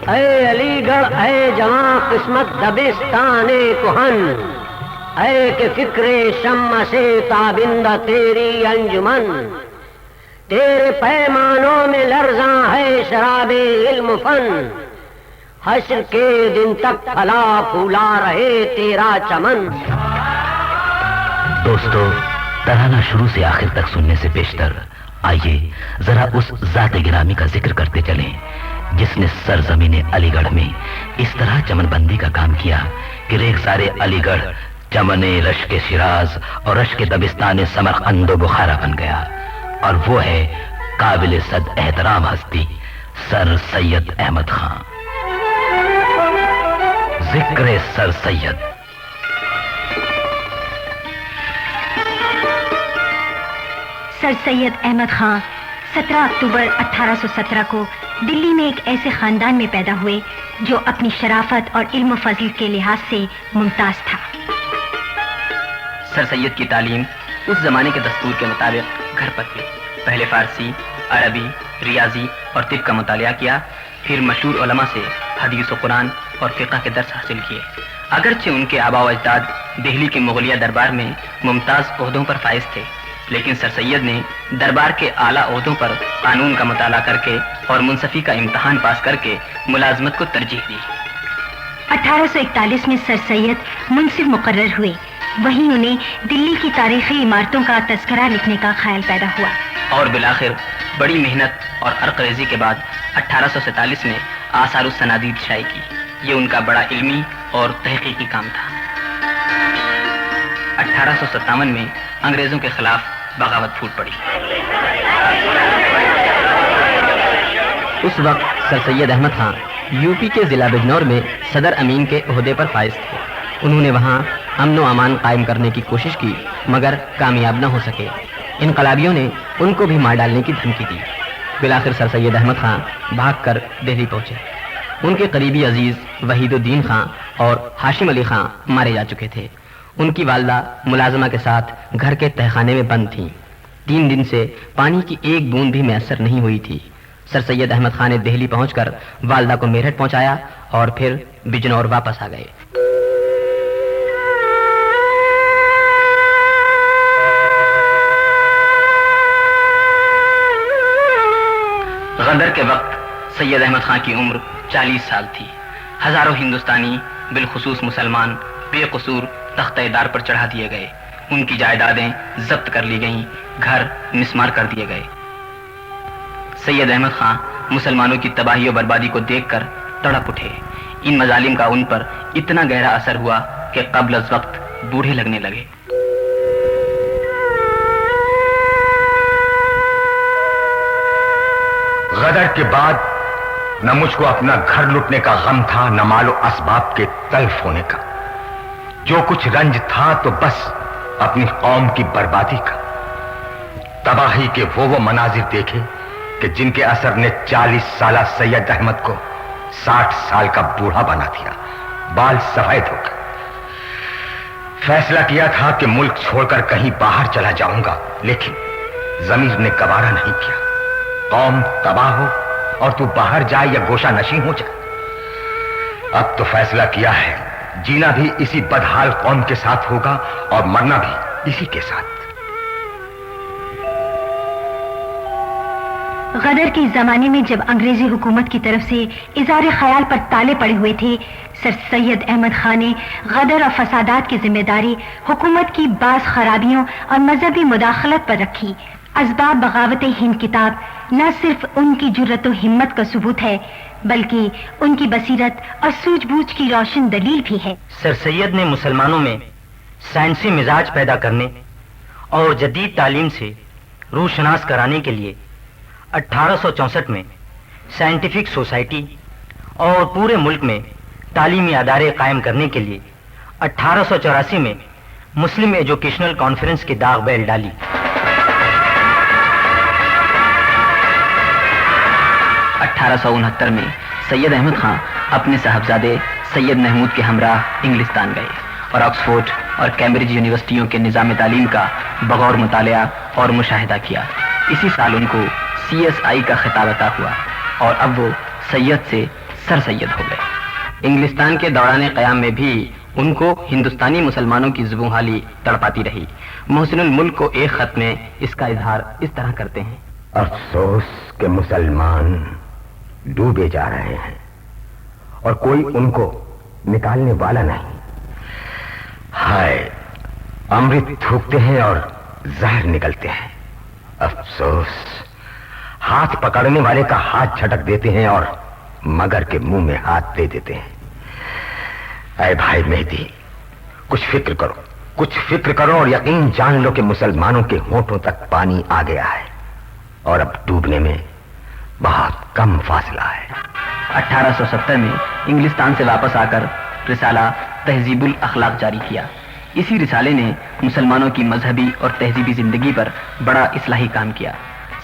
اے علی گڑھ اے جواں قسمت دبستان کہن، اے کہ فکر شمع سے تابندہ تیری انجمن، تیرے پیمانوں میں لرزاں ہے شراب علم فن، حشر کے دن تک پھلا پھولا رہے تیرا چمن۔ دوستو، ترانہ شروع سے آخر تک سننے سے پیشتر آئیے ذرا اس ذات گرامی کا ذکر کرتے چلیں جس نے سرزمین علی گڑھ میں اس طرح چمن بندی کا کام کیا کہ ریخسار علی گڑھ چمن رشک شیراز اور رشک دبستان سمرقند و بخارا بن گیا، اور وہ ہے قابل صد احترام ہستی سر سید احمد خان۔ ذکر سر سید۔ سر سید احمد خان 17 اکتوبر 1817 کو دلی میں ایک ایسے خاندان میں پیدا ہوئے جو اپنی شرافت اور علم و فضل کے لحاظ سے ممتاز تھا۔ سر سید کی تعلیم اس زمانے کے دستور کے مطابق گھر پر ہوئی۔ پہلے فارسی، عربی، ریاضی اور طب کا مطالعہ کیا، پھر مشہور علماء سے حدیث و قرآن اور فقہ کے درس حاصل کیے۔ اگرچہ ان کے آباء و اجداد دہلی کے مغلیہ دربار میں ممتاز عہدوں پر فائز تھے، لیکن سر سید نے دربار کے اعلیٰ عہدوں پر قانون کا مطالعہ کر کے اور منصفی کا امتحان پاس کر کے ملازمت کو ترجیح دی۔ 1841 میں سر سید منصف مقرر ہوئے، وہیں انہیں دلی کی تاریخی عمارتوں کا تذکرہ لکھنے کا خیال پیدا ہوا، اور بالآخر بڑی محنت اور عرق ریزی کے بعد 1847 میں آثار السنادید شائع کی۔ یہ ان کا بڑا علمی اور تحقیقی کام تھا۔ 1857 میں انگریزوں کے خلاف بغاوت پھوٹ پڑی۔ اس وقت سر سید احمد خان یو پی کے ضلع بجنور میں صدر امین کے عہدے پر فائز تھے۔ انہوں نے وہاں امن و امان قائم کرنے کی کوشش کی مگر کامیاب نہ ہو سکے۔ انقلابیوں نے ان کو بھی مار ڈالنے کی دھمکی دی۔ بالآخر سر سید احمد خان بھاگ کر دہلی پہنچے۔ ان کے قریبی عزیز وحید الدین خان اور ہاشم علی خان مارے جا چکے تھے۔ ان کی والدہ ملازمہ کے ساتھ گھر کے تہخانے میں بند تھیں۔ 3 دن سے پانی کی ایک بوند بھی میسر نہیں ہوئی تھی۔ سر سید احمد خان نے دہلی پہنچ کر والدہ کو میرٹھ پہنچایا اور پھر بجنور واپس آ گئے۔ غدر کے وقت سید احمد خان کی عمر 40 سال تھی۔ ہزاروں ہندوستانی بالخصوص مسلمان بے قصور تختہ دار پر چڑھا دیے گئے، ان کی جائیدادیں ضبط کر لی گئیں، گھر مسمار کر دیے گئے۔ سید احمد خان مسلمانوں کی تباہی و بربادی کو دیکھ کر تڑپ اٹھے۔ ان مظالم کا ان پر اتنا گہرا اثر ہوا کہ قبل از وقت بوڑھے لگنے لگے۔ غدر کے بعد نہ مجھ کو اپنا گھر لٹنے کا غم تھا، نہ مال و اسباب کے تلف ہونے کا۔ جو کچھ رنج تھا تو بس اپنی قوم کی بربادی کا۔ تباہی کے وہ مناظر دیکھے کہ جن کے اثر نے 40 سالہ سید احمد کو 60 سال کا بوڑھا بنا دیا، بال سفید ہو گئے۔ فیصلہ کیا تھا کہ ملک چھوڑ کر کہیں باہر چلا جاؤں گا، لیکن ضمیر نے گوارا نہیں کیا۔ قوم تباہ ہو اور تو باہر جائے یا گوشہ نشین ہو جائے۔ اب تو فیصلہ کیا ہے، جینا بھی اسی بدحال قوم کے ساتھ ہوگا اور مرنا بھی اسی کے ساتھ۔ غدر کے زمانے میں جب انگریزی حکومت کی طرف سے اظہار خیال پر تالے پڑے ہوئے تھے، سر سید احمد خان نے غدر اور فسادات کی ذمہ داری حکومت کی بعض خرابیوں اور مذہبی مداخلت پر رکھی۔ اسباب بغاوت ہند کتاب نہ صرف ان کی جرت و ہمت کا ثبوت ہے بلکہ ان کی بصیرت اور سوجھ بوجھ کی روشن دلیل بھی ہے۔ سر سید نے مسلمانوں میں سائنسی مزاج پیدا کرنے اور جدید تعلیم سے روح شناس کرانے کے لیے 1864 میں سائنٹیفک سوسائٹی اور پورے ملک میں تعلیمی ادارے قائم کرنے کے لیے 1884 میں مسلم ایجوکیشنل کانفرنس کی داغ بیل ڈالی۔ 1869 میں سید احمد خان اپنے صاحبزادے سید محمود کے ہمراہ انگلستان گئے اور آکسفورڈ اور کیمبرج یونیورسٹیوں کے نظام تعلیم کا بغور مطالعہ اور مشاہدہ کیا۔ اسی سال ان کو CSI کا خطاب عطا ہوا اور اب وہ سید سے سر سید ہو گئے۔ انگلستان کے دوران قیام میں بھی ان کو ہندوستانی مسلمانوں کی زبوں حالی تڑپاتی رہی۔ محسن الملک کو ایک خط میں اس کا اظہار اس طرح کرتے ہیں: افسوس کہ مسلمان ڈوبے جا رہے ہیں اور کوئی ان کو نکالنے والا نہیں۔ ہائے، امرت تھوکتے ہیں اور زہر نکلتے ہیں۔ افسوس، ہاتھ پکڑنے والے کا ہاتھ جھٹک دیتے ہیں اور مگر کے منہ میں ہاتھ دے دیتے ہیں۔ اے بھائی مہدی، کچھ فکر کرو اور یقین جان لو کہ مسلمانوں کے ہونٹوں تک پانی آ گیا ہے اور اب ڈوبنے میں بہت کم فاصلہ ہے۔ 1870 میں انگلستان سے واپس آ کر رسالہ تہذیب الاخلاق جاری کیا۔ اسی رسالے نے مسلمانوں کی مذہبی اور تہذیبی زندگی پر بڑا اصلاحی کام کیا۔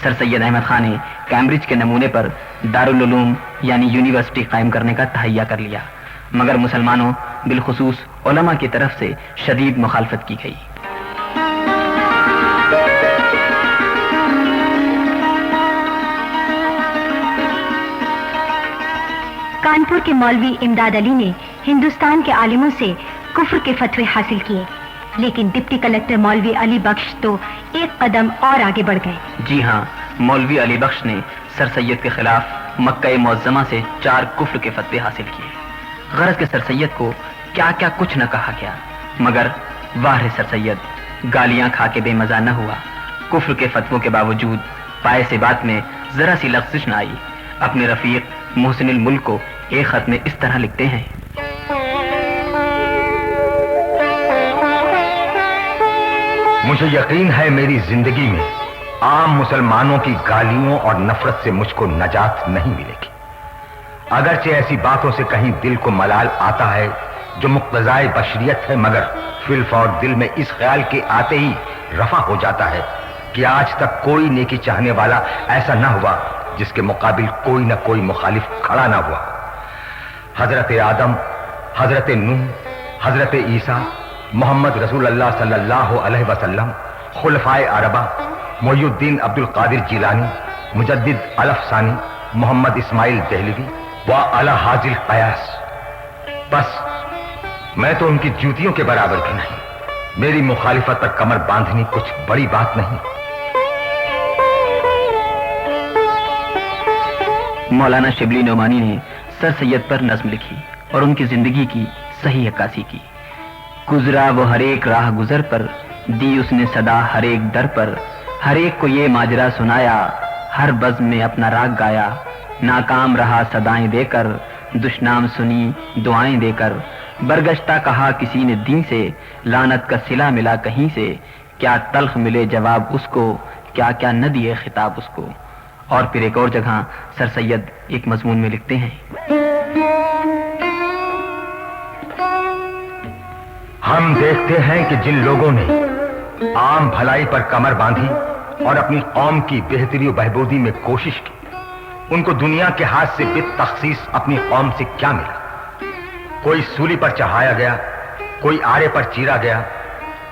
سر سید احمد خان نے کیمبرج کے نمونے پر دارالعلوم یعنی یونیورسٹی قائم کرنے کا تہیہ کر لیا، مگر مسلمانوں بالخصوص علماء کی طرف سے شدید مخالفت کی گئی۔ کانپور کے مولوی امداد علی نے ہندوستان کے عالموں سے کفر کے فتوے حاصل کیے، لیکن ڈپٹی کلکٹر مولوی علی بخش تو ایک قدم اور آگے بڑھ گئے۔ جی ہاں، مولوی علی بخش نے سر سید کے خلاف مکہ معظمہ سے 4 کفر کے فتوے حاصل کیے۔ غرض کہ سر سید کو کیا کیا کچھ نہ کہا گیا، مگر واہ سر سید، گالیاں کھا کے بے مزہ نہ ہوا۔ کفر کے فتووں کے باوجود پائے سے بات میں ذرا سی لغزش نہ آئی۔ اپنے رفیق محسن الملک کو ایک خط میں اس طرح لکھتے ہیں: مجھے یقین ہے میری زندگی میں عام مسلمانوں کی گالیوں اور نفرت سے مجھ کو نجات نہیں ملے گی۔ اگرچہ ایسی باتوں سے کہیں دل کو ملال آتا ہے جو مقتضائے بشریت ہے، مگر فی الفور دل میں اس خیال کے آتے ہی رفع ہو جاتا ہے کہ آج تک کوئی نیکی چاہنے والا ایسا نہ ہوا جس کے مقابل کوئی نہ کوئی مخالف کھڑا نہ ہوا۔ حضرت آدم، حضرت نوح، حضرت عیسیٰ، محمد رسول اللہ صلی اللہ علیہ وسلم، خلفائے اربعہ، محی الدین عبد القادر جیلانی، مجدد الف ثانی، محمد اسماعیل دہلوی و اعلی حاضر قیاس، بس میں تو ان کی جوتیوں کے برابر بھی نہیں۔ میری مخالفت پر کمر باندھنی کچھ بڑی بات نہیں۔ مولانا شبلی نعمانی نے سر سید پر نظم لکھی اور ان کی زندگی کی صحیح عکاسی کی۔ گزرا وہ ہر ایک راہ گزر پر، دی اس نے صدا ہر ایک در پر، ہر ایک کو یہ ماجرا سنایا، ہر بزم میں اپنا راگ گایا، ناکام رہا صدائیں دے کر، دشنام سنی دعائیں دے کر، برگشتہ کہا کسی نے دین سے، لعنت کا صلہ ملا کہیں سے، کیا تلخ ملے جواب اس کو، کیا کیا نہ دیے خطاب اس کو۔ اور پھر ایک اور جگہ سر سید ایک مضمون میں لکھتے ہیں: ہم دیکھتے ہیں کہ جن لوگوں نے عام بھلائی پر کمر باندھی اور اپنی قوم کی بہتری و بہبودی میں کوشش کی، ان کو دنیا کے ہاتھ سے بالتخصیص اپنی قوم سے کیا ملا؟ کوئی سولی پر چڑھایا گیا، کوئی آرے پر چیرا گیا،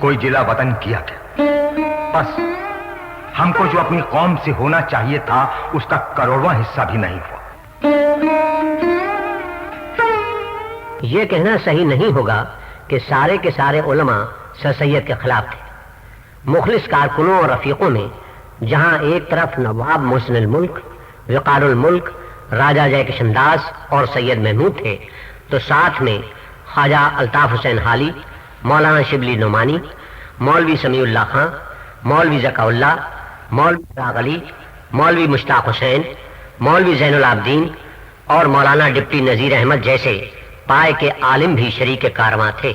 کوئی جلا وطن کیا گیا۔ بس ہم کو جو اپنی قوم سے ہونا چاہیے تھا اس کا کروڑواں حصہ بھی نہیں ہوا۔ یہ کہنا صحیح نہیں ہوگا کہ سارے کے سارے علماء سر سید کے خلاف تھے۔ مخلص کارکنوں اور رفیقوں میں جہاں ایک طرف نواب محسن الملک، وقار الملک، راجہ جے کشن داس اور سید محمود تھے، تو ساتھ میں خواجہ الطاف حسین حالی، مولانا شبلی نعمانی، مولوی سمیع اللہ خان، مولوی ذکا اللہ، مولوی فراغ علی، مولوی مشتاق حسین، مولوی زین العابدین اور مولانا ڈپٹی نذیر احمد جیسے پائے کے عالم بھی شریک کارواں تھے۔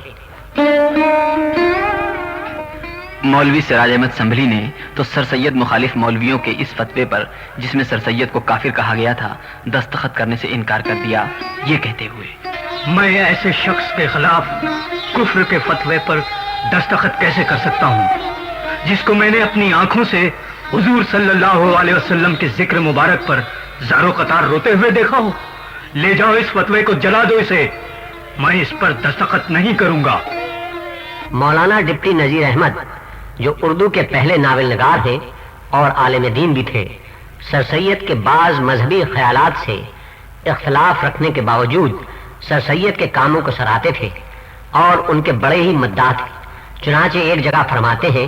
مولوی سراج احمد سنبھلی نے تو سر سید مخالف مولویوں کے اس فتوے پر، جس میں سر سید کو کافر کہا گیا تھا، دستخط کرنے سے انکار کر دیا، یہ کہتے ہوئے: میں ایسے شخص کے خلاف کفر کے فتوے پر دستخط کیسے کر سکتا ہوں جس کو میں نے اپنی آنکھوں سے حضور صلی اللہ علیہ وسلم کے ذکر مبارک پر زارو قطار روتے ہوئے دیکھا ہو؟ لے جاؤ اس فتوے کو، جلا دو اسے، میں اس پر دستخط نہیں کروں گا۔ مولانا ڈپٹی نذیر احمد جو اردو کے پہلے ناول نگار ہیں اور عالم دین بھی تھے، سر سید کے بعض مذہبی خیالات سے اختلاف رکھنے کے باوجود سر سید کے کاموں کو سراہتے تھے اور ان کے بڑے ہی مداح تھے۔ چنانچہ ایک جگہ فرماتے ہیں،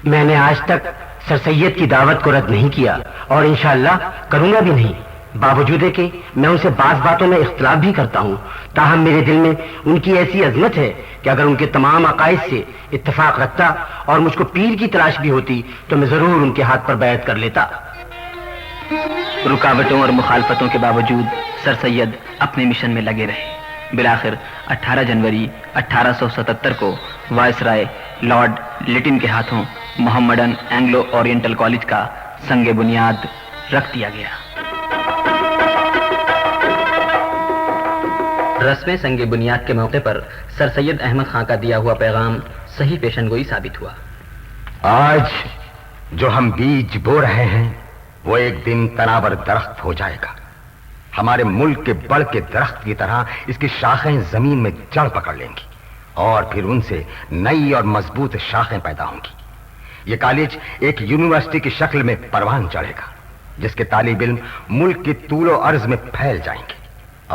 میں نے آج تک سر سید کی دعوت کو رد نہیں کیا اور انشاءاللہ کروں گا بھی نہیں، باوجود ہے کہ میں ان سے بعض باتوں میں اختلاف بھی کرتا ہوں، تاہم میرے دل میں ان کی ایسی عظمت ہے کہ اگر ان کے تمام عقائد سے اتفاق رکھتا اور مجھ کو پیر کی تلاش بھی ہوتی تو میں ضرور ان کے ہاتھ پر بیعت کر لیتا۔ رکاوٹوں اور مخالفتوں کے باوجود سر سید اپنے مشن میں لگے رہے۔ بالآخر 18 جنوری 1877 کو وائس رائے لارڈ لیٹن کے ہاتھوں محمڈن اینگلو اورینٹل کالج کا سنگ بنیاد رکھ دیا گیا۔ رسم سنگ بنیاد کے موقع پر سر سید احمد خان کا دیا ہوا پیغام صحیح پیشن گوئی ثابت ہوا۔ آج جو ہم بیج بو رہے ہیں وہ ایک دن تناور درخت ہو جائے گا۔ ہمارے ملک کے بڑ کے درخت کی طرح اس کی شاخیں زمین میں جڑ پکڑ لیں گی اور پھر ان سے نئی اور مضبوط شاخیں پیدا ہوں گی۔ یہ کالج ایک یونیورسٹی کی شکل میں پروان چڑھے گا جس کے طالب علم ملک کی طول و عرض میں پھیل جائیں گے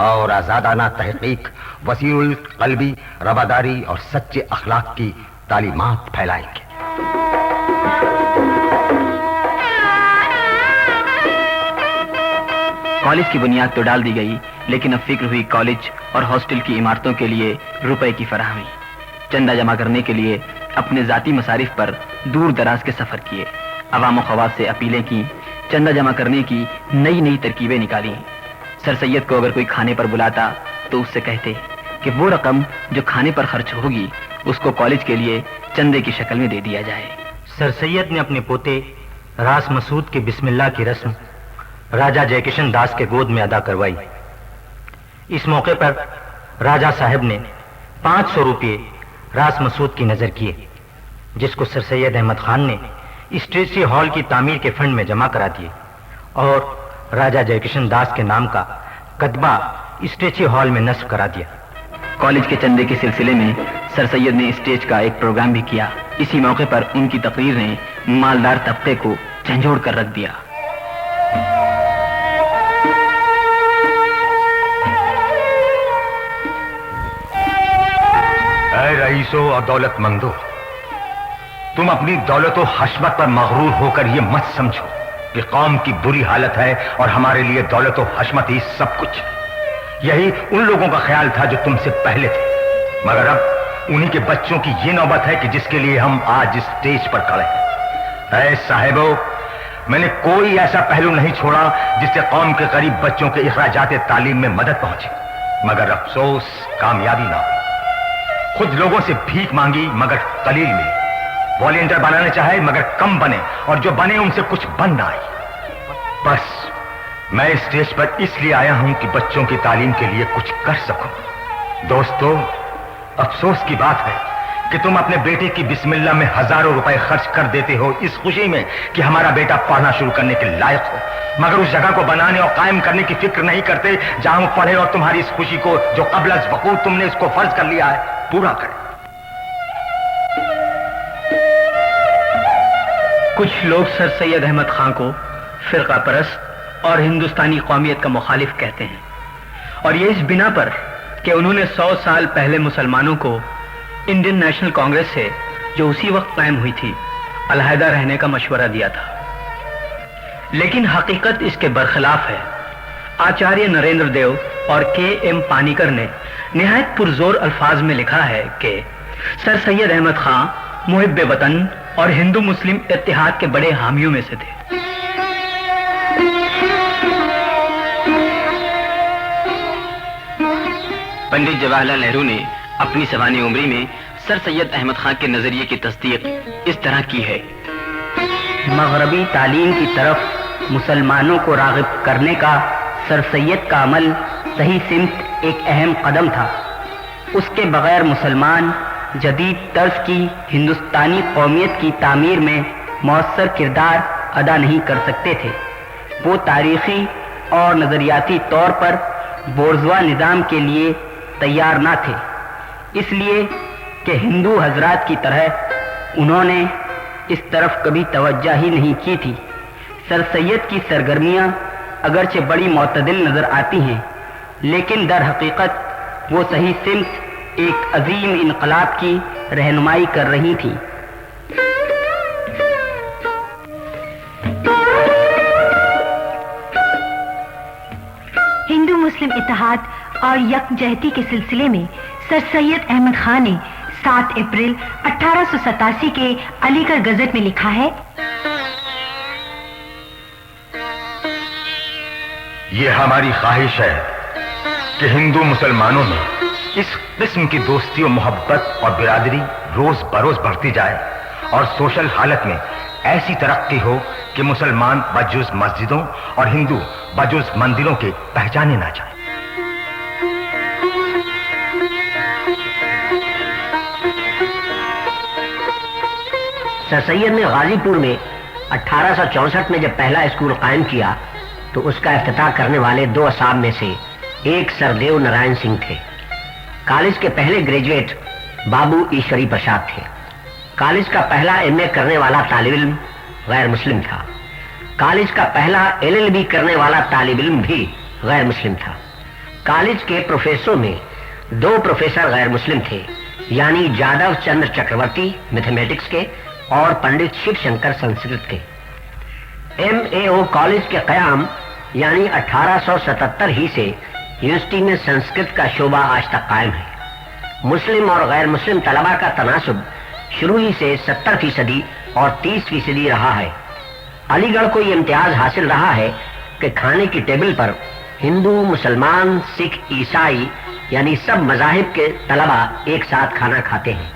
اور آزادانہ تحقیق، وسیع القلبی رواداری اور سچے اخلاق کی تعلیمات پھیلائیں گے۔ کالج کی بنیاد تو ڈال دی گئی، لیکن اب فکر ہوئی کالج اور ہاسٹل کی عمارتوں کے لیے روپے کی فراہمی۔ چندہ جمع کرنے کے لیے اپنے ذاتی مصارف پر دور دراز کے سفر کیے، عوام و خواص سے اپیلیں کی، چندہ جمع کرنے کی نئی نئی ترکیبیں نکالی۔ سر سید کو اگر کوئی کھانے پر بلاتا تو اس سے کہتے کہ وہ رقم جو کھانے پر خرچ ہوگی اس کو کالج کے لیے چندے کی شکل میں دے دیا جائے۔ سر سید نے اپنے پوتے راس مسعود کی بسم اللہ کی رسم راجہ جے کشن داس کے گود میں ادا کروائی۔ اس موقع پر راجہ صاحب نے 500 روپے راس مسعود کی نظر کیے، جس کو سر سید احمد خان نے اسٹریسی ہال کی تعمیر کے فنڈ میں جمع کرا دیے اور راجہ جے کشن داس کے نام کا کتبہ اسٹریسی ہال میں نصب کرا دیا۔ کالج کے چندے کے سلسلے میں سر سید نے اسٹیج کا ایک پروگرام بھی کیا۔ اسی موقع پر ان کی تقریر نے مالدار طبقے کو جھنجھوڑ کر رکھ دیا۔ اے رئیسوں اور دولت مندوں، تم اپنی دولت و حشمت پر مغرور ہو کر یہ مت سمجھو کہ قوم کی بری حالت ہے اور ہمارے لیے دولت و حشمت ہی سب کچھ۔ یہی ان لوگوں کا خیال تھا جو تم سے پہلے تھے، مگر اب انہی کے بچوں کی یہ نوبت ہے کہ جس کے لیے ہم آج اسٹیج پر کھڑے ہیں۔ اے صاحبو، میں نے کوئی ایسا پہلو نہیں چھوڑا جس سے قوم کے غریب بچوں کے اخراجات تعلیم میں مدد پہنچے، مگر افسوس کامیابی نہ ہوئی۔ خود لوگوں سے بھیک مانگی مگر قلیل ملی، والنٹیئر بنانا چاہے مگر کم بنے، اور جو بنے ان سے کچھ بن نہ آئی۔ بس میں اسٹیج پر اس لیے آیا ہوں کہ بچوں کی تعلیم کے لیے کچھ کر سکوں۔ دوستو، افسوس کی بات ہے کہ تم اپنے بیٹے کی بسم اللہ میں ہزاروں روپے خرچ کر دیتے ہو اس خوشی میں کہ ہمارا بیٹا پڑھنا شروع کرنے کے لائق ہو، مگر اس جگہ کو بنانے اور قائم کرنے کی فکر نہیں کرتے جہاں وہ پڑھے اور تمہاری اس خوشی کو جو قبل از وقوع تم نے اس کو فرض کر لیا ہے پورا کرے۔ کچھ لوگ سر سید احمد خان کو فرقہ پرست اور ہندوستانی قومیت کا مخالف کہتے ہیں، اور یہ اس بنا پر کہ انہوں نے 100 سال پہلے مسلمانوں کو انڈین نیشنل کانگریس سے جو اسی وقت قائم ہوئی تھی علیحدہ رہنے کا مشورہ دیا تھا، لیکن حقیقت اس کے برخلاف ہے۔ آچاریہ نریندر دیو اور کے ایم پانیکر نے نہایت پرزور الفاظ میں لکھا ہے کہ سر سید احمد خان محب وطن اور ہندو مسلم اتحاد کے بڑے حامیوں میں سے تھے۔ پنڈت جواہر لال نہرو نے اپنی سوانح عمری میں سر سید احمد خان کے نظریے کی تصدیق اس طرح کی ہے: مغربی تعلیم کی طرف مسلمانوں کو راغب کرنے کا سر سید کا عمل صحیح سمت ایک اہم قدم تھا۔ اس کے بغیر مسلمان جدید طرز کی ہندوستانی قومیت کی تعمیر میں مؤثر کردار ادا نہیں کر سکتے تھے۔ وہ تاریخی اور نظریاتی طور پر بورژوا نظام کے لیے تیار نہ تھے، اس لیے کہ ہندو حضرات کی طرح انہوں نے اس طرف کبھی توجہ ہی نہیں کی تھی۔ سر سید کی سرگرمیاں اگرچہ بڑی معتدل نظر آتی ہیں، لیکن در حقیقت وہ صحیح سمت ایک عظیم انقلاب کی رہنمائی کر رہی تھیں۔ ہندو مسلم اتحاد اور یکجہتی کے سلسلے میں سر سید احمد خان نے 7 اپریل 1887 کے علی گڑھ گزٹ میں لکھا ہے، یہ ہماری خواہش ہے کہ ہندو مسلمانوں میں اس قسم کی دوستی و محبت اور برادری روز بروز بڑھتی جائے اور سوشل حالت میں ایسی ترقی ہو کہ مسلمان بجز مسجدوں اور ہندو بجز مندروں کے پہچانے نہ جائیں۔ سر سید نے غازی پور میں 1864 میں جب پہلا اسکول قائم کیا تو اس کا افتتاح کرنے والے 2 اصحاب میں سے ایک سردیو نارائن سنگھ تھے۔ کالج کے پہلے گریجویٹ بابو ایشوری پرساد تھے۔ کالج کا پہلا MA کرنے والا طالب علم غیر مسلم تھا۔ کالج کا پہلا LLB کرنے والا طالب علم بھی غیر مسلم تھا۔ کالج کے پروفیسروں میں 2 پروفیسر غیر مسلم تھے، یعنی جادو چندر چکرورتی میتھمیٹکس کے اور پنڈت شیو شنکر سنسکرت کے۔ MAO کالج کے قیام یعنی 1877 ہی سے یونیورسٹی میں سنسکرت کا شعبہ آج تک قائم ہے۔ مسلم اور غیر مسلم طلباء کا تناسب شروع ہی سے 70% اور 30% رہا ہے۔ علی گڑھ کو یہ امتیاز حاصل رہا ہے کہ کھانے کی ٹیبل پر ہندو، مسلمان، سکھ، عیسائی یعنی سب مذاہب کے طلباء ایک ساتھ کھانا کھاتے ہیں۔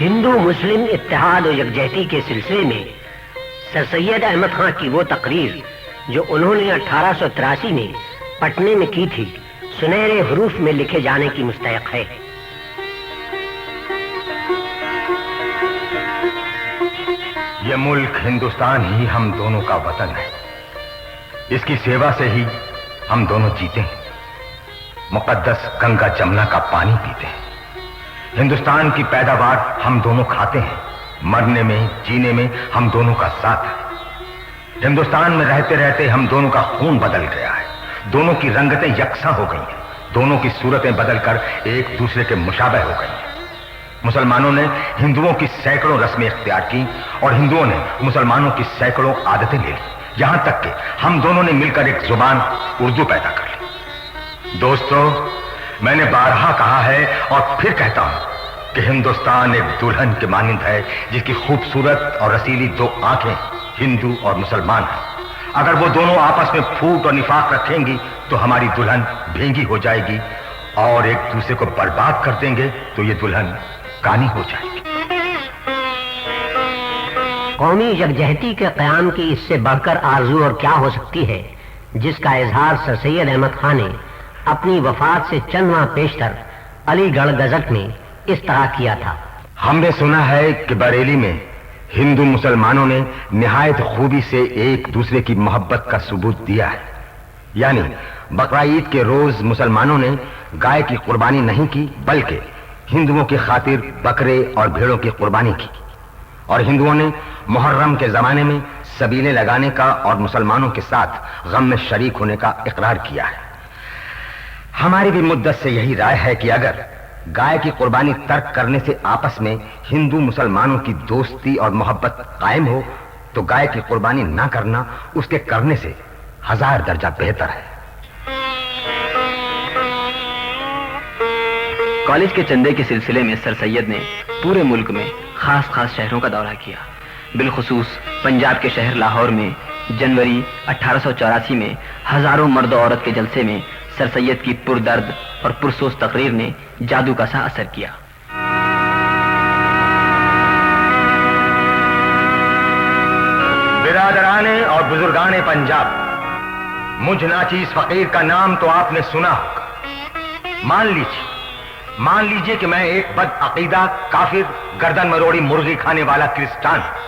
ہندو مسلم اتحاد و یکجہتی کے سلسلے میں سر سید احمد خان کی وہ تقریر جو انہوں نے 1883 میں پٹنے میں کی تھی، سنہرے حروف میں لکھے جانے کی مستحق ہے۔ یہ ملک ہندوستان ہی ہم دونوں کا وطن ہے، اس کی سیوا سے ہی ہم دونوں جیتے ہیں، مقدس گنگا جمنا کا پانی پیتے ہیں، ہندوستان کی پیداوار ہم دونوں کھاتے ہیں، مرنے میں جینے میں ہم دونوں کا ساتھ ہے۔ ہندوستان میں رہتے رہتے ہم دونوں کا خون بدل گیا ہے، دونوں کی رنگتیں یکساں ہو گئی ہیں، دونوں کی صورتیں بدل کر ایک دوسرے کے مشابہ ہو گئی ہیں۔ مسلمانوں نے ہندوؤں کی سینکڑوں رسمیں اختیار کی اور ہندوؤں نے مسلمانوں کی سینکڑوں عادتیں لے لی، یہاں تک کہ ہم دونوں نے مل کر ایک زبان اردو پیدا کر لی۔ دوستو، میں نے بارہا کہا ہے اور پھر کہتا ہوں کہ ہندوستان ایک دلہن کے مانند ہے جس کی خوبصورت اور رسیلی 2 آنکھیں ہندو اور مسلمان ہیں۔ اگر وہ دونوں آپس میں پھوٹ اور نفاق رکھیں گی تو ہماری دلہن بھینگی ہو جائے گی، اور ایک دوسرے کو برباد کر دیں گے تو یہ دلہن کانی ہو جائے گی۔ قومی یکجہتی کے قیام کی اس سے بڑھ کر آرزو اور کیا ہو سکتی ہے، جس کا اظہار سر سید احمد خان نے اپنی وفات سے چند ماہ پیشتر علی گڑھ گزٹ میں اس طرح کیا تھا۔ ہم نے سنا ہے کہ بریلی میں ہندو مسلمانوں نے نہایت خوبی سے ایک دوسرے کی محبت کا ثبوت دیا ہے، یعنی بقرعید کے روز مسلمانوں نے گائے کی قربانی نہیں کی بلکہ ہندوؤں کی خاطر بکرے اور بھیڑوں کی قربانی کی، اور ہندوؤں نے محرم کے زمانے میں سبیلے لگانے کا اور مسلمانوں کے ساتھ غم میں شریک ہونے کا اقرار کیا ہے۔ ہماری بھی مدت سے یہی رائے ہے کہ اگر گائے کی قربانی ترک کرنے سے آپس میں ہندو مسلمانوں کی دوستی اور محبت قائم ہو تو گائے کی قربانی نہ کرنا اس کے کرنے سے 1000 درجہ بہتر ہے۔ کالج کے چندے کے سلسلے میں سر سید نے پورے ملک میں خاص شہروں کا دورہ کیا، بالخصوص پنجاب کے شہر لاہور میں جنوری 1884 میں ہزاروں مرد و عورت کے جلسے میں سر سید کی پردرد اور پرسوز تقریر نے جادو کا سا اثر کیا۔ برادران اور بزرگان پنجاب، مجھ ناچیز فقیر کا نام تو آپ نے سنا ہوگا۔ مان لیجئے کہ میں ایک بد عقیدہ کافر گردن مروڑی مرغی کھانے والا کرسچان ہوں،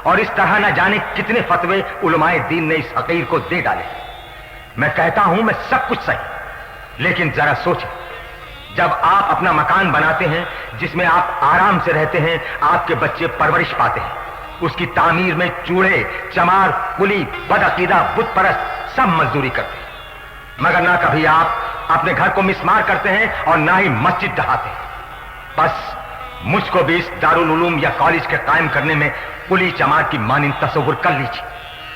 اور اس طرح نہ جانے کتنے فتوے علماء دین نے اس حقیر کو دے ڈالے۔ میں کہتا ہوں میں سب کچھ صحیح، لیکن ذرا سوچیں، جب آپ اپنا مکان بناتے ہیں جس میں آپ آرام سے رہتے ہیں، آپ کے بچے پرورش پاتے ہیں، اس کی تعمیر میں چوڑے، چمار، کلی، بدعقیدہ، بت پرست سب مزدوری کرتے ہیں، مگر نہ کبھی آپ اپنے گھر کو مسمار کرتے ہیں اور نہ ہی مسجد ڈھاتے ہیں۔ بس مجھ کو بھی اس دارالعلوم یا کالج کے قائم کرنے میں کلی چمار کی مانند تصور کر لیجیے،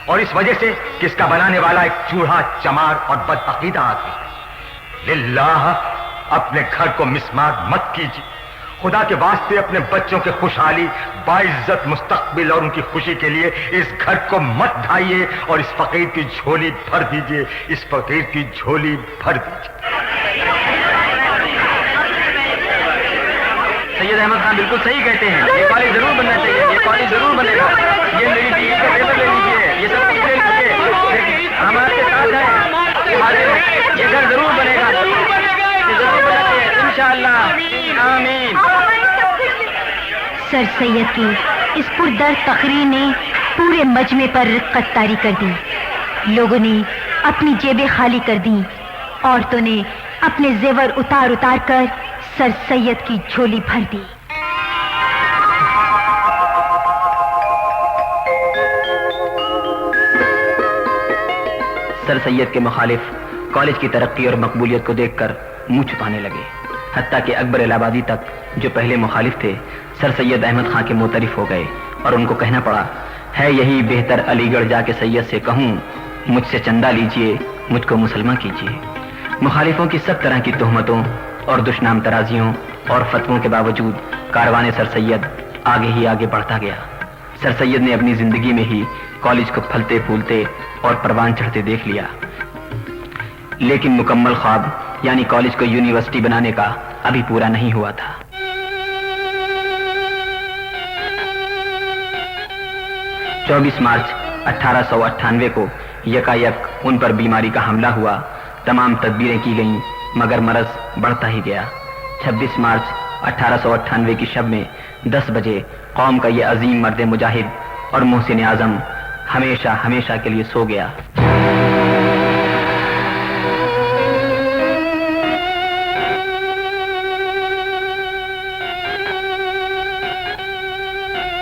اور اس وجہ سے کہ اس کا بنانے والا ایک چوڑا، چمار اور بدعقیدہ آدمی ہے۔ للہ اپنے گھر کو مسمار مت کیجیے، خدا کے واسطے اپنے بچوں کے خوشحالی، باعزت مستقبل اور ان کی خوشی کے لیے اس گھر کو مت ڈھائیے اور اس فقیر کی جھولی بھر دیجیے، اس فقیر کی جھولی بھر دیجیے۔ سید احمد خان بالکل صحیح کہتے ہیں، یہ کالج ضرور بننا چاہیے، یہ کالج ضرور بنے گا، یہ میری بیوی کا پیپر لے لیجیے، یہ سب کچھ لے لیجیے، ہم آپ کے ساتھ ہیں، یہ گھر ضرور بنے گا، یہ ضرور بنا چاہیے انشاءاللہ، آمین۔ سر سید کی اس پردرد تقریر نے پورے مجمع پر رقت طاری کر دی۔ لوگوں نے اپنی جیبیں خالی کر دیں، عورتوں نے اپنے زیور اتار اتار کر سر سید کی جھولی بھر دی۔ سر سید کے مخالف کالج کی ترقی اور مقبولیت کو دیکھ کر منہ چھپانے لگے، حتیٰ کہ اکبر الہ آبادی تک جو پہلے مخالف تھے سر سید احمد خان کے معترف ہو گئے اور ان کو کہنا پڑا، ہے یہی بہتر علی گڑھ جا کے سید سے کہوں مجھ سے چندہ لیجئے، مجھ کو مسلمان کیجئے۔ مخالفوں کی سب طرح کی تہمتوں اور دشنام ترازیوں اور فتووں کے باوجود کاروان سر سید آگے ہی آگے بڑھتا گیا۔ سر سید نے اپنی زندگی میں ہی کالج کو پھلتے پھولتے اور پروان چڑھتے دیکھ لیا، لیکن مکمل خواب یعنی کالج کو یونیورسٹی بنانے کا ابھی پورا نہیں ہوا تھا۔ 24 مارچ 1898 کو یکایک ان پر بیماری کا حملہ ہوا، تمام تدبیریں کی گئیں مگر مرض بڑھتا ہی گیا۔ 26 مارچ 1898 کی شب میں 10 بجے قوم کا یہ عظیم مرد مجاہد اور محسن اعظم ہمیشہ ہمیشہ کے لیے سو گیا۔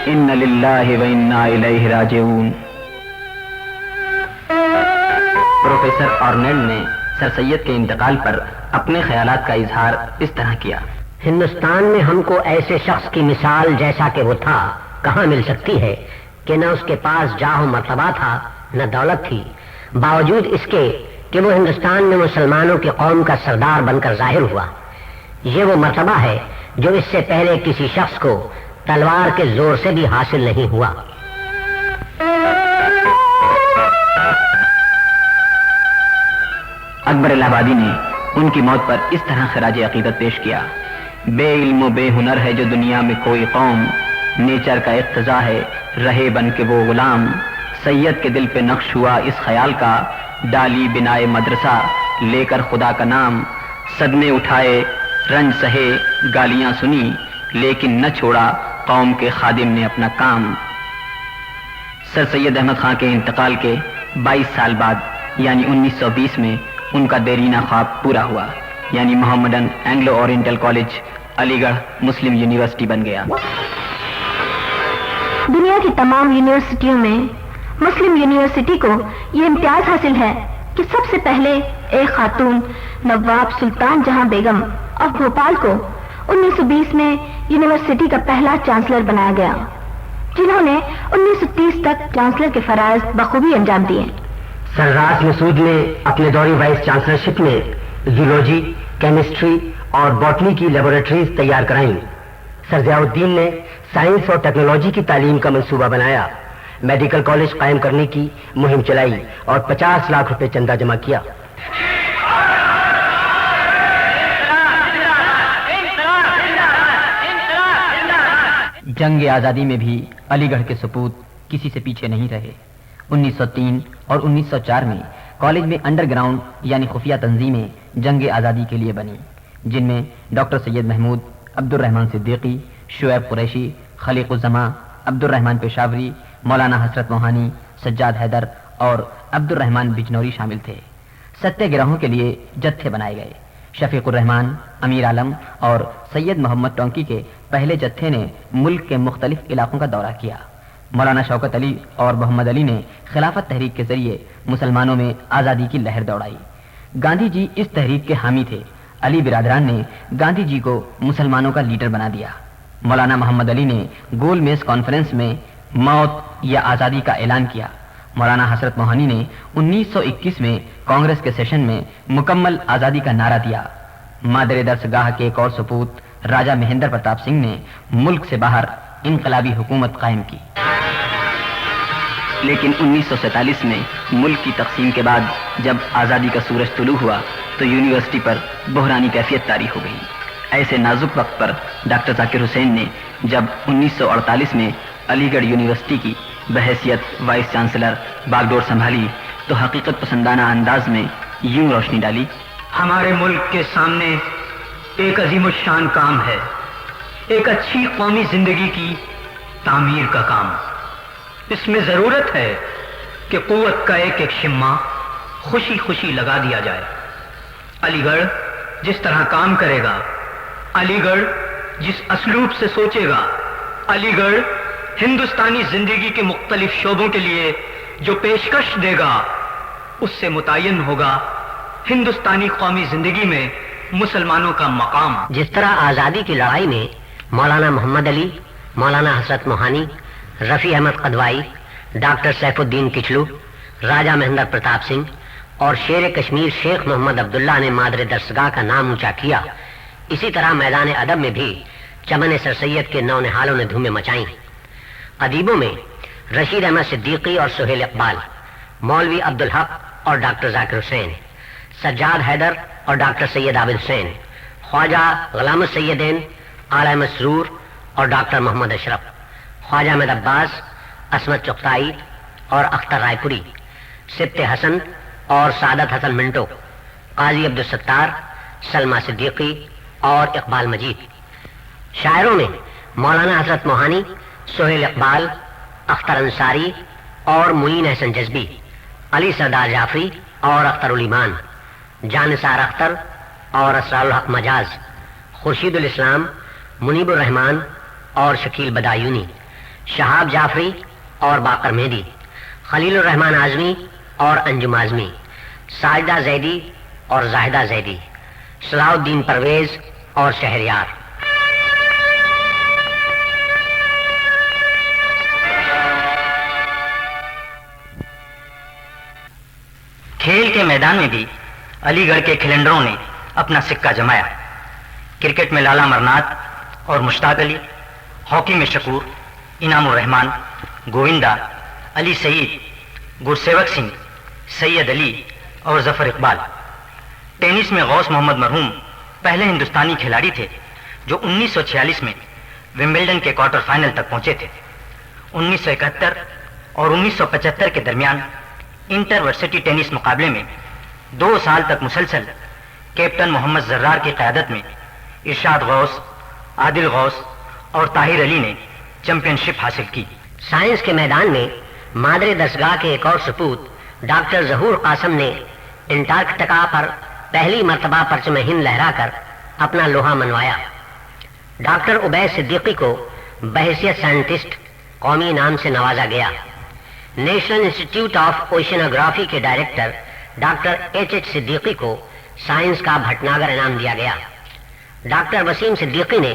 ان للہ و انا الیہ راجعون۔ پروفیسر آرنیل نے سر سید کے انتقال پر اپنے خیالات کا اظہار اس طرح کیا، ہندوستان میں ہم کو ایسے شخص کی مثال جیسا کہ وہ تھا کہاں مل سکتی ہے کہ نہ اس کے پاس جاہ و مرتبہ تھا نہ دولت تھی، باوجود اس کے کہ وہ ہندوستان میں مسلمانوں کی قوم کا سردار بن کر ظاہر ہوا۔ یہ وہ مرتبہ ہے جو اس سے پہلے کسی شخص کو تلوار کے زور سے بھی حاصل نہیں ہوا۔ اکبر الہ آبادی نے ان کی موت پر اس طرح خراج عقیدت پیش کیا، بے علم و بے ہنر ہے جو دنیا میں کوئی قوم، نیچر کا اقتضا ہے رہے بن کے وہ غلام، سید کے دل پہ نقش ہوا اس خیال کا، ڈالی بنائے مدرسہ لے کر خدا کا نام، صدمے اٹھائے رنج سہے گالیاں سنی لیکن نہ چھوڑا قوم کے خادم نے اپنا کام۔ سر سید احمد خان کے انتقال کے 22 سال بعد یعنی 1920 میں ان کا دیرینہ خواب پورا ہوا، یعنی محمدن اینگلو اورینٹل کالج علی گڑھ مسلم یونیورسٹی بن گیا۔ دنیا کی تمام یونیورسٹیوں میں مسلم یونیورسٹی کو یہ امتیاز حاصل ہے کہ سب سے پہلے ایک خاتون نواب سلطان جہاں بیگم آف بھوپال کو 1920 میں یونیورسٹی کا پہلا چانسلر بنایا گیا، جنہوں نے 1930 تک چانسلر کے فرائض بخوبی انجام دیے۔ سر راس مسعود نے اپنے دوری وائس چانسلرشپ میں زولوجی، کیمسٹری اور باٹنی کی لیبورٹریز تیار کرائیں۔ سر ضیاء الدین نے سائنس اور ٹیکنالوجی کی تعلیم کا منصوبہ بنایا، میڈیکل کالج قائم کرنے کی مہم چلائی اور 50 لاکھ روپے چندہ جمع کیا۔ جنگ آزادی میں بھی علی گڑھ کے سپوت کسی سے پیچھے نہیں رہے۔ 1903 اور 1904 میں کالج میں انڈر گراؤنڈ یعنی خفیہ تنظیمیں جنگ آزادی کے لیے بنی، جن میں ڈاکٹر سید محمود، عبد الرحمن صدیقی، شعیب قریشی، خلیق الزماں، عبد الرحمن پشاوری، مولانا حسرت موہانی، سجاد حیدر اور عبد الرحمن بجنوری شامل تھے۔ ستیہ گروہوں کے لیے جتھے بنائے گئے۔ شفیق الرحمان، امیر عالم اور سید محمد ٹونکی کے پہلے جتھے نے ملک کے مختلف علاقوں کا دورہ کیا۔ مولانا شوکت علی اور محمد علی نے خلافت تحریک کے ذریعے مسلمانوں میں آزادی کی لہر دوڑائی۔ گاندھی جی اس تحریک کے حامی تھے۔ علی برادران نے گاندھی جی کو مسلمانوں کا لیڈر بنا دیا۔ مولانا محمد علی نے گول میز کانفرنس میں موت یا آزادی کا اعلان کیا۔ مولانا حسرت موہانی نے 1921 میں کانگریس کے سیشن میں مکمل آزادی کا نعرہ دیا۔ مادر درسگاہ کے ایک اور سپوت راجہ مہندر پرتاپ سنگھ نے ملک سے باہر انقلابی حکومت قائم کی۔ لیکن 1947 میں ملک کی تقسیم کے بعد جب آزادی کا سورج طلوع ہوا تو یونیورسٹی پر بحرانی کیفیت طاری ہو گئی۔ ایسے نازک وقت پر ڈاکٹر ذاکر حسین نے جب 1948 میں علی گڑھ یونیورسٹی کی بحیثیت وائس چانسلر باغ ڈور سنبھالی تو حقیقت پسندانہ انداز میں یوں روشنی ڈالی: ہمارے ملک کے سامنے ایک عظیم الشان کام ہے، ایک اچھی قومی زندگی کی تعمیر کا کام۔ اس میں ضرورت ہے کہ قوت کا ایک ایک شمع خوشی خوشی لگا دیا جائے۔ علی گڑھ جس طرح کام کرے گا، علی گڑھ جس اسلوب سے سوچے گا، علی گڑھ ہندوستانی زندگی کے مختلف شعبوں کے لیے جو پیشکش دے گا، اس سے متعین ہوگا ہندوستانی قومی زندگی میں مسلمانوں کا مقام۔ جس طرح آزادی کی لڑائی میں مولانا محمد علی، مولانا حسرت موہانی، رفیع احمد قدوائی، ڈاکٹر سیف الدین کچلو، راجہ مہندر پرتاپ سنگھ اور شیر کشمیر شیخ محمد عبداللہ نے مادر درسگاہ کا نام اونچا کیا، اسی طرح میدان ادب میں بھی چمن سر سید کے نونہالوں نے دھومیں مچائیں۔ ادیبوں میں رشید احمد صدیقی اور سہیل اقبال، مولوی عبدالحق اور ڈاکٹر ذاکر حسین، سجاد حیدر اور ڈاکٹر سید عابد حسین، خواجہ غلام السیدین، اعلی مسرور اور ڈاکٹر محمد اشرف، خواجہ احمد عباس، عصمت چغتائی اور اختر رائے پوری، سبط حسن اور سعادت حسن منٹو، قاضی عبدالستار، سلمہ صدیقی اور اقبال مجید۔ شاعروں میں مولانا حسرت موہانی، سہیل اقبال، اختر انصاری اور معین احسن جذبی، علی سردار جعفری اور اختر الایمان، جانثار اختر اور اسرار الحق مجاز، خورشید الاسلام، منیب الرحمان اور شکیل بدایونی، شہاب جعفری اور باقر مہدی، خلیل الرحمان اعظمی اور انجم اعظمی، ساجدہ زیدی اور زاہدہ زیدی، صلاح الدین پرویز اور شہریار۔ کھیل کے میدان میں بھی علی گڑھ کے کھلنڈروں نے اپنا سکہ جمایا۔ کرکٹ میں لالا مرنات اور مشتاق علی، ہاکی میں شکور، انعام الرحمان، گووندا، علی سعید، گرسیوک سنگھ، سید علی اور ظفر اقبال۔ ٹینس میں غوث محمد مرحوم پہلے ہندوستانی کھلاڑی تھے جو 1946 میں ومبلڈن کے کوارٹر فائنل تک پہنچے تھے۔ 1971 اور 1975 کے درمیان انٹر ورسٹی ٹینس مقابلے میں 2 سال تک مسلسل کیپٹن محمد زرار کی قیادت میں ارشاد غوث، عادل غوث اور طاہر علی نے چیمپئن شپ حاصل کی۔ سائنس کے میدان میں مادر درسگاہ کے ایک اور سپوت ڈاکٹر ظہور قاسم نے انٹارکٹیکا پر پہلی مرتبہ پرچم ہند لہرا کر اپنا لوہا منوایا۔ ڈاکٹر عبید صدیقی کو بحیثیت سائنٹسٹ قومی انعام سے نوازا گیا۔ نیشنل انسٹیٹیوٹ آف اوشینوگرافی کے ڈائریکٹر ڈاکٹر ایچ صدیقی کو سائنس کا بھٹناگر انعام دیا گیا۔ ڈاکٹر وسیم صدیقی نے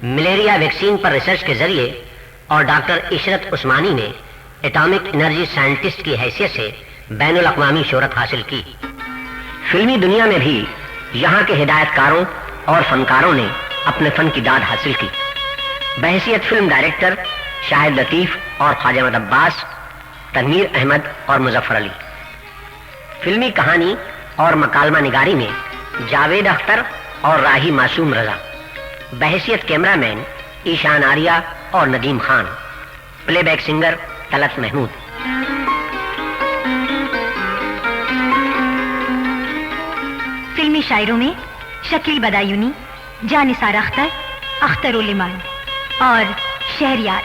ملیریا ویکسین پر ریسرچ کے ذریعے اور ڈاکٹر عشرت عثمانی نے ایٹامک انرجی سائنٹسٹ کی حیثیت سے بین الاقوامی شہرت حاصل کی۔ فلمی دنیا میں بھی یہاں کے ہدایت کاروں اور فنکاروں نے اپنے فن کی داد حاصل کی۔ بحیثیت فلم ڈائریکٹر شاہد لطیف اور خواجہ احمد عباس، تنویر احمد اور مظفر علی۔ فلمی کہانی اور مکالمہ نگاری میں جاوید اختر اور راہی معصوم رضا۔ بحیثیت کیمرہ مین ایشان آریہ اور Nadeem Khan. Playback singer Talat Mahmood. فلمی شاعروں میں شکیل بدایونی، جانثار اختر، اختر الایمان اور شہریار۔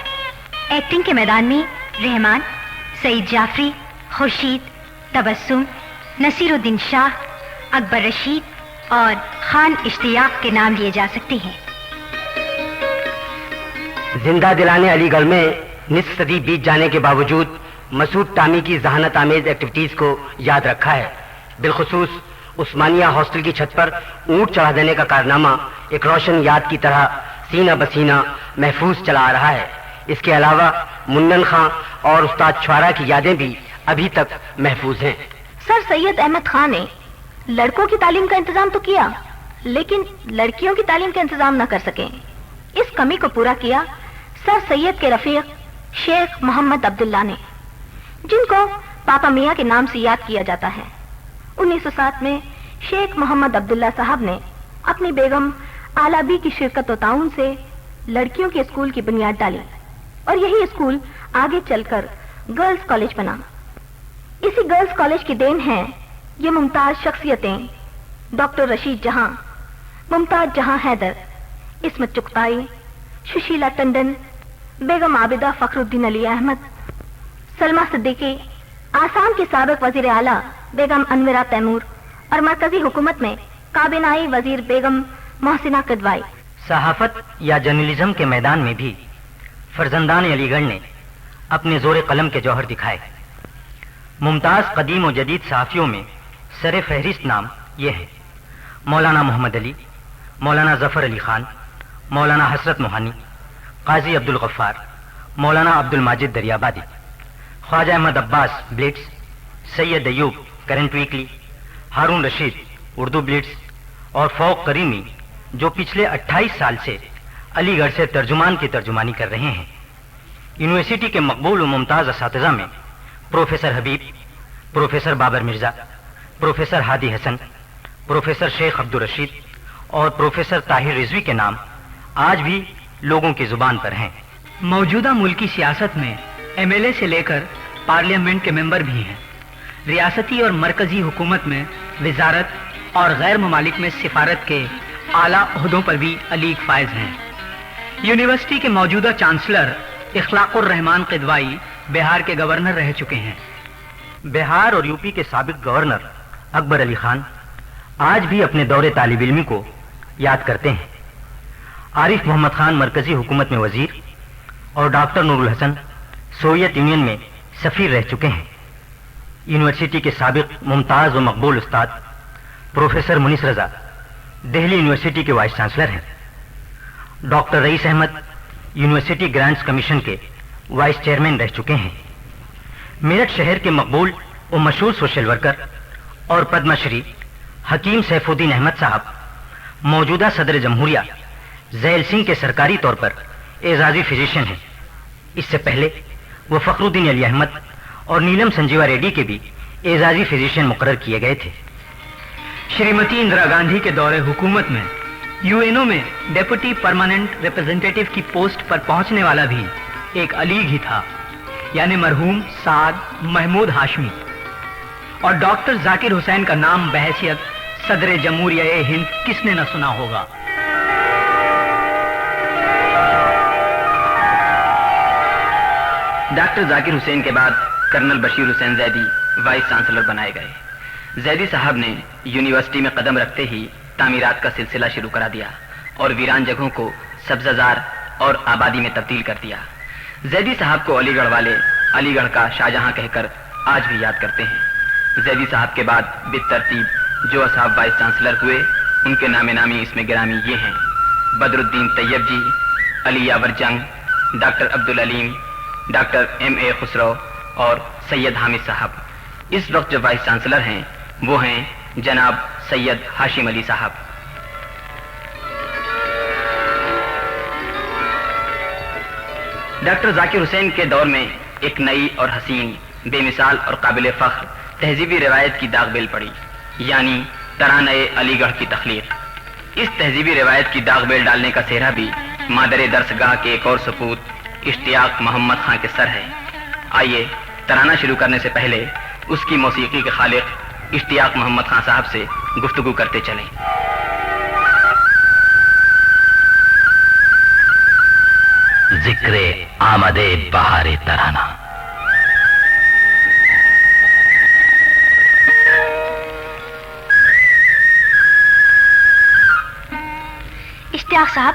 ایکٹنگ کے میدان میں رحمان، سعید جعفری، خورشید، تبسم، نصیر الدین شاہ، اکبر رشید اور خان اشتیاق کے نام لیے جا سکتے ہیں۔ زندہ دلانے علی گڑھ میں نصف صدی بیت جانے کے باوجود مسعود ٹامی کی ذہانت آمیز ایکٹیویٹیز کو یاد رکھا ہے. بالخصوص عثمانیہ ہاسٹل کی چھت پر اونٹ چڑھا دینے کا کارنامہ ایک روشن یاد کی طرح سینہ بسینہ محفوظ چلا آ رہا ہے. اس کے علاوہ منن خان اور استاد چھوارا کی یادیں بھی ابھی تک محفوظ ہیں. سر سید احمد خان نے لڑکوں کی تعلیم کا انتظام تو کیا، لیکن لڑکیوں کی تعلیم کا انتظام نہ کر سکیں. اس کمی کو پورا کیا سر سید کے رفیق شیخ محمد عبداللہ نے، جن کو پاپا میاں کے نام سے یاد کیا جاتا ہے. 1907 میں شیخ محمد عبداللہ صاحب نے اپنی بیگم آلابی کی شرکت و تعاون سے لڑکیوں کے اسکول کی بنیاد ڈالی اور یہی اسکول آگے چل کر گرلز کالج بنا. اسی گرلز کالج کی دین ہے یہ ممتاز شخصیتیں ڈاکٹر رشید جہاں، ممتاز جہاں حیدر، عصمت چغتائی، سشیلا ٹنڈن، بیگم عابدہ فخر الدین علی احمد، سلمہ صدیقی، آسام کے سابق وزیر اعلیٰ بیگم انورا تیمور اور مرکزی حکومت میں کابینائی وزیر بیگم محسنہ کدوائی. صحافت یا جرنلزم کے میدان میں بھی فرزندان علی گڑھ نے اپنے زور قلم کے جوہر دکھائے. ممتاز قدیم و جدید صحافیوں میں سر فہرست نام یہ ہے: مولانا محمد علی، مولانا ظفر علی خان، مولانا حسرت موہانی، قاضی Abdul Ghaffar, Maulana Abdul Majid Daryabadi, Khwaja Ahmad Abbas Blitz, Syed Ayub Current Weekly, Haroon Rashid Urdu Blitz, اور فوق کریمی جو پچھلے 28 سال سے علی گڑھ سے ترجمان کی ترجمانی کر رہے ہیں. یونیورسٹی کے مقبول و ممتاز اساتذہ میں پروفیسر حبیب، پروفیسر بابر مرزا، پروفیسر ہادی حسن، پروفیسر شیخ عبدالرشید اور پروفیسر طاہر رضوی کے نام آج بھی لوگوں کی زبان پر ہیں. موجودہ ملکی سیاست میں ایم ایل اے سے لے کر پارلیمنٹ کے ممبر بھی ہیں. ریاستی اور مرکزی حکومت میں وزارت اور غیر ممالک میں سفارت کے اعلیٰ عہدوں پر بھی علیگ فائز ہیں. یونیورسٹی کے موجودہ چانسلر اخلاق الرحمان قدوائی بہار کے گورنر رہ چکے ہیں. بہار اور یو پی کے سابق گورنر اکبر علی خان آج بھی اپنے دور طالب علمی کو یاد کرتے ہیں. عارف محمد خان مرکزی حکومت میں وزیر اور ڈاکٹر نور الحسن سوویت یونین میں سفیر رہ چکے ہیں. یونیورسٹی کے سابق ممتاز و مقبول استاد پروفیسر منیس رضا دہلی یونیورسٹی کے وائس چانسلر ہیں. ڈاکٹر رئیس احمد یونیورسٹی گرانٹس کمیشن کے وائس چیئرمین رہ چکے ہیں. میرٹھ شہر کے مقبول و مشہور سوشل ورکر اور پدم شری حکیم سیف الدین احمد صاحب موجودہ صدر جمہوریہ ذیل سنگھ کے سرکاری طور پر اعزازی فزیشین ہیں. اس سے پہلے وہ فخر الدین علی احمد اور نیلم سنجیوا ریڈی کے بھی اعزازی فزیشین مقرر کیے گئے تھے. شریمتی اندرا گاندھی کے دور حکومت میں یو این او میں ڈیپوٹی پرماننٹ ریپرزینٹیٹو کی پوسٹ پر پہنچنے والا بھی ایک علیگ ہی تھا، یعنی مرحوم سعد محمود ہاشمی. اور ڈاکٹر ذاکر حسین کا نام بحیثیت صدر جمہوریہ ہند کس نے نہ سنا ہوگا. ڈاکٹر ذاکر حسین کے بعد کرنل بشیر حسین زیدی وائس چانسلر بنائے گئے. زیدی صاحب نے یونیورسٹی میں قدم رکھتے ہی تعمیرات کا سلسلہ شروع کرا دیا اور ویران جگہوں کو سبزہ زار اور آبادی میں تبدیل کر دیا. زیدی صاحب کو علی گڑھ والے علی گڑھ کا شاہجہاں کہہ کر آج بھی یاد کرتے ہیں. زیدی صاحب کے بعد بالترتیب جو اصحاب وائس چانسلر ہوئے ان کے نام نامی اس میں گرامی یہ ہیں: بدر الدین طیب جی، علی یاور جنگ، ڈاکٹر عبدالعلیم، ڈاکٹر ایم اے خسرو اور سید حامد صاحب. اس وقت جو وائس چانسلر ہیں وہ ہیں جناب سید ہاشم علی صاحب. ڈاکٹر ذاکر حسین کے دور میں ایک نئی اور حسین، بے مثال اور قابل فخر تہذیبی روایت کی داغ بیل پڑی، یعنی ترانہ علی گڑھ کی تخلیق. اس تہذیبی روایت کی داغ بیل ڈالنے کا سہرا بھی مادر درس گاہ کے ایک اور سپوت اشتیاق محمد خان کے سر ہے. آئیے ترانہ شروع کرنے سے پہلے اس کی موسیقی کے خالق اشتیاق محمد خان صاحب سے گفتگو کرتے چلیں. ذکر آمد بہار ترانہ. اشتیاق صاحب،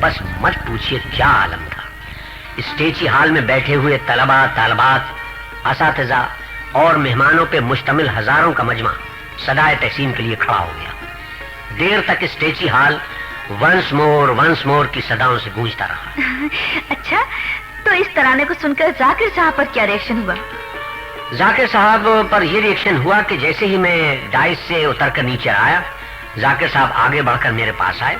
بس مت پوچھیے کیا عالم تھا. اسٹیجی ہال میں بیٹھے ہوئے طلباء، طالبات، اساتذہ اور مہمانوں پہ مشتمل ہزاروں کا مجمع صدائے تحسین کے لیے کھڑا ہو گیا. دیر تک اسٹیجی ہال ونس مور کی صداؤں سے گونجتا رہا. اچھا، تو اس ترانے کو سن کر ذاکر صاحب پر کیا ریئیکشن ہوا؟ ذاکر صاحب پر یہ ریئیکشن ہوا کہ جیسے ہی میں ڈائس سے اتر کر نیچے آیا، ذاکر صاحب آگے بڑھ کر میرے پاس آئے،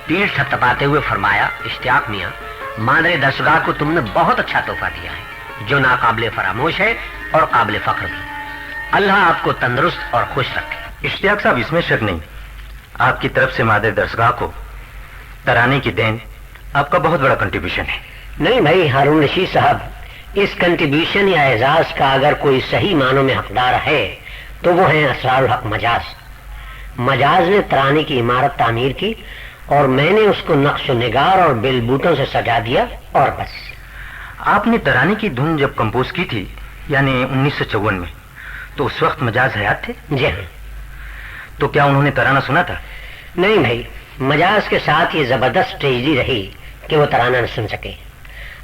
پیٹھ تھپتھپاتے ہوئے فرمایا، اشتیاق میاں، مادر درسگاہ کو تم نے بہت اچھا تحفہ دیا ہے جو ناقابل فراموش ہے اور قابل فخر بھی. اللہ آپ کو تندرست اور خوش رکھے. اشتیاق صاحب، اس میں شک نہیں، آپ کی طرف سے مادر درسگاہ کو ترانے کی دین آپ کا بہت بڑا کنٹریبیوشن ہے. نہیں بھائی ہارون رشید صاحب، اس کنٹریبیوشن یا اعزاز کا اگر کوئی صحیح معنوں میں حقدار ہے تو وہ ہیں اسرار الحق مجاز نے ترانے کی عمارت تعمیر کی اور میں نے اس کو نقش و نگار اور بیل بوٹوں سے سجا دیا اور بس. آپ نے ترانے کی دھن جب کمپوز کی تھی یعنی 1954 میں، تو اس وقت مجاز حیات تھے؟ جی ہاں. تو کیا انہوں نے ترانہ سنا تھا؟ نہیں بھائی، مجاز کے ساتھ یہ زبردست ٹریجڈی رہی کہ وہ ترانہ نہ سن سکے،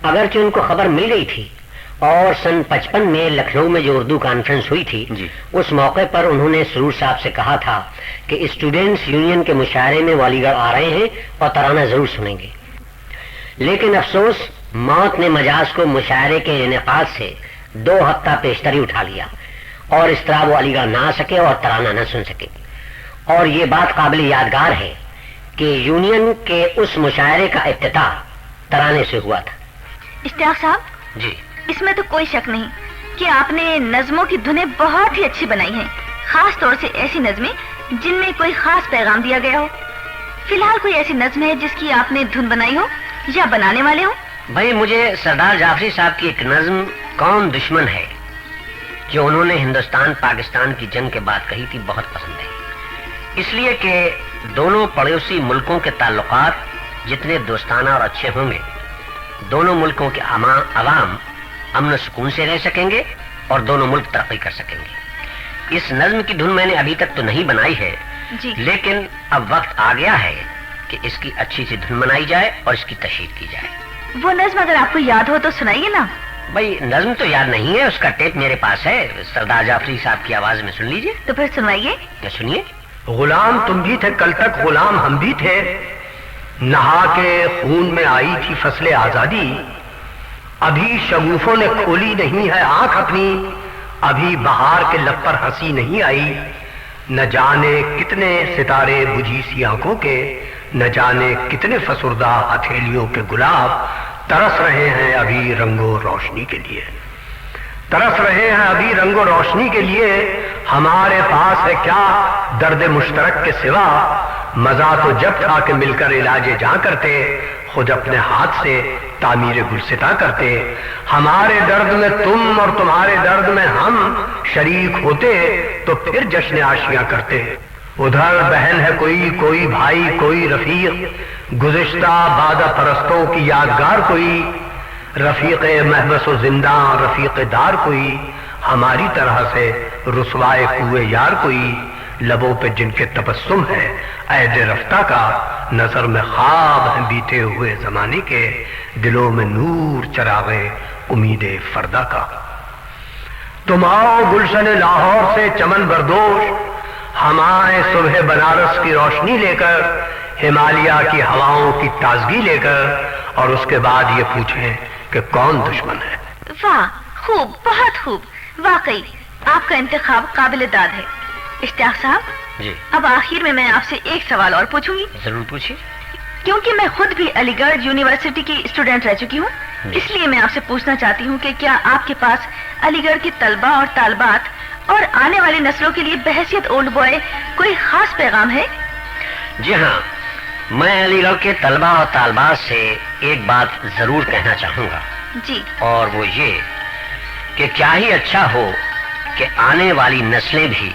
اگرچہ ان کو خبر مل گئی تھی. اور سن 55 میں لکھنؤ میں جو اردو کانفرنس ہوئی تھی جی، اس موقع پر انہوں نے سرور صاحب سے کہا تھا کہ اسٹوڈینٹس یونین کے مشاعرے میں وہ علی گڑھ آ رہے ہیں اور ترانہ ضرور سنیں گے. لیکن افسوس، موت نے مجاز کو مشاعرے کے انعقاد سے 2 ہفتہ پیشتری اٹھا لیا اور اس طرح وہ علی گڑھ نہ آ سکے اور ترانہ نہ سن سکے. اور یہ بات قابل یادگار ہے کہ یونین کے اس مشاعرے کا افتتاح ترانے سے ہوا تھا. اشتیاق صاحب جی، اس میں تو کوئی شک نہیں کہ آپ نے نظموں کی دھنیں بہت ہی اچھی بنائی ہیں، خاص طور سے ایسی نظمیں جن میں کوئی خاص پیغام دیا گیا ہو. فی الحال کوئی ایسی نظم ہے جس کی آپ نے دھن بنائی ہو یا بنانے والے ہو؟ بھائی مجھے سردار جعفری صاحب کی ایک نظم کون دشمن ہے جو انہوں نے ہندوستان پاکستان کی جنگ کے بعد کہی تھی بہت پسند ہے. اس لیے کہ دونوں پڑوسی ملکوں کے تعلقات جتنے دوستانہ اور اچھے ہوں گے، دونوں ملکوں کے عوام امن و سکون سے رہ سکیں گے اور دونوں ملک ترقی کر سکیں گے. اس نظم کی دھن میں نے ابھی تک تو نہیں بنائی ہے جی، لیکن اب وقت آ گیا ہے کہ اس کی اچھی سی دھن بنائی جائے اور اس کی تشہیر کی جائے. وہ نظم اگر آپ کو یاد ہو تو سنائیے نا. بھائی نظم تو یاد نہیں ہے، اس کا ٹیپ میرے پاس ہے، سردار جعفری صاحب کی آواز میں سن لیجئے. تو پھر سنوائیے. سنیے. غلام تم بھی تھے کل تک، غلام ہم بھی تھے، نہا کے خون میں آئی تھی فصل آزادی. ابھی شگوفوں نے کھولی نہیں ہے آنکھ اپنی، ابھی بہار کے لب پر ہنسی نہیں آئی. نہ جانے کتنے ستارے بجھی سی آنکھوں کے، نہ جانے کتنے فسردہ ہتھیلیوں کے گلاب ترس رہے ہیں ابھی رنگ و روشنی کے لیے، ترس رہے ہیں ابھی رنگ و روشنی کے لیے. ہمارے پاس ہے کیا درد مشترک کے سوا، مزہ تو جب تھا کہ مل کر علاج جاں کرتے، خود اپنے ہاتھ سے تعمیر گلستاں کرتے. ہمارے درد میں تم اور تمہارے درد میں ہم شریک ہوتے تو پھر جشن عاشیاں کرتے. ادھر بہن ہے کوئی بھائی کوئی رفیق، گزشتہ بادہ پرستوں کی یادگار کوئی، رفیق محبس و زندہ رفیق دار کوئی، ہماری طرح سے رسوائے کوئے یار کوئی. لبوں پہ جن کے تبسم ہے عہد رفتہ کا، نظر میں خواب ہیں بیتے ہوئے زمانے کے، دلوں میں نور چراغے امید فردا کا. تم آؤ گلشن لاہور سے چمن بردوش، ہم آئے صبح بنارس کی روشنی لے کر، ہمالیہ کی ہواؤں کی تازگی لے کر، اور اس کے بعد یہ پوچھیں کہ کون دشمن ہے. واہ، خوب، بہت خوب. واقعی آپ کا انتخاب قابل داد ہے. اشتیاق صاحب جی، اب آخر میں آپ سے ایک سوال اور پوچھوں گی. ضرور پوچھیے. کیونکہ میں خود بھی علی گڑھ یونیورسٹی کی اسٹوڈنٹ رہ چکی ہوں، اس لیے میں آپ سے پوچھنا چاہتی ہوں کہ کیا آپ کے پاس علی گڑھ کی طلبہ اور طالبات اور آنے والی نسلوں کے لیے بحیثیت اولڈ بوائے کوئی خاص پیغام ہے؟ جی ہاں، میں علی گڑھ کے طلبہ اور طالبات سے ایک بات ضرور کہنا چاہوں گا. جی. اور وہ یہ کہ کیا ہی اچھا ہو کہ آنے والی نسلیں بھی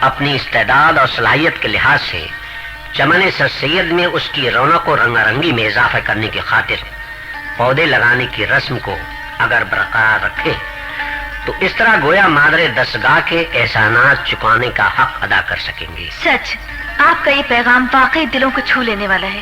اپنی استعداد اور صلاحیت کے لحاظ سے چمن سر سید میں اس کی رونق و رنگا رنگی میں اضافہ کرنے کی خاطر پودے لگانے کی رسم کو اگر برقرار رکھے تو اس طرح گویا مادر دستگاہ کے احسانات چکانے کا حق ادا کر سکیں گے. سچ، آپ کا یہ پیغام واقعی دلوں کو چھو لینے والا ہے.